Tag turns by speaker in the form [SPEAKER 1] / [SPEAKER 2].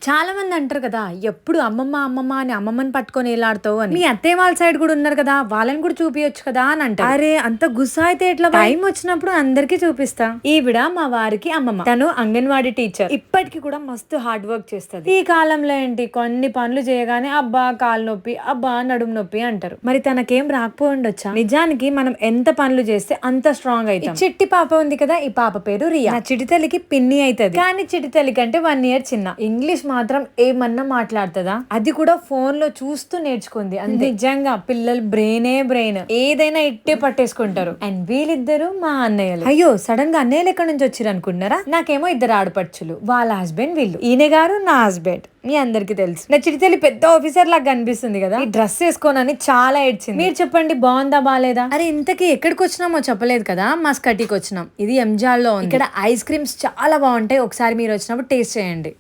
[SPEAKER 1] చాలా మంది అంటారు కదా, ఎప్పుడు అమ్మమ్మ అమ్మమ్మ అని అమ్మమ్మని పట్టుకొని ఏలాడతావు అని. మీ అత్తయ్య వాళ్ళ సైడ్ కూడా ఉన్నారు కదా, వాళ్ళని కూడా చూపించచ్చు కదా అని అంటారు. అరే అంత గుస్సా అయితే ఎట్లా, టైం వచ్చినప్పుడు అందరికి చూపిస్తా. ఈవిడ మా వారికి అమ్మమ్మ, తను అంగన్వాడీ టీచర్. ఇప్పటికి కూడా మస్తు హార్డ్ వర్క్ చేస్తుంది. ఈ కాలంలో ఏంటి, కొన్ని పనులు చేయగానే అబ్బా కాలు నొప్పి, అబ్బా నడుము నొప్పి అంటారు. మరి తనకేం రాకపోయిండొచ్చా? నిజానికి మనం ఎంత పనులు చేస్తే అంత స్ట్రాంగ్ అవుతాం. చిట్టి పాప ఉంది కదా, ఈ పాప పేరు రియా. నా చిటితల్లికి పిన్ని అవుతుంది, కానీ చిటితల్లి కంటే 1 year చిన్న. ఇంగ్లీష్ మాత్రం ఏమన్నా మాట్లాడుతుందా, అది కూడా ఫోన్ లో చూస్తూ నేర్చుకుంది. నిజంగా పిల్లలు బ్రెయిన్, ఏదైనా ఇట్టే పట్టేసుకుంటారు. అండ్ వీళ్ళిద్దరు మా అన్నయ్యలు. అయ్యో సడన్ గా అన్నయ్యలు ఎక్కడి నుంచి వచ్చారు అనుకుంటున్నారా? నాకేమో 2 ఆడపడుచులు, వాళ్ళ హస్బెండ్ వీళ్ళు. ఈయన గారు నా హస్బెండ్. మీ అందరికి తెలుసు. నా చిటితల్లి పెద్ద ఆఫీసర్ లాగా కనిపిస్తుంది కదా, ఈ డ్రెస్ వేసుకోనని చాలా ఏడ్చింది. మీరు చెప్పండి, బాగుందా బాలేదా? అరే ఇంతకీ ఎక్కడికి వచ్చినామో చెప్పలేదు కదా, మస్కటీకి వచ్చినాం. ఇది ఎంజాల్ లో ఉంది. ఇక్కడ ఐస్ క్రీమ్స్ చాలా బాగుంటాయి, ఒకసారి మీరు వచ్చినప్పుడు టేస్ట్ చేయండి.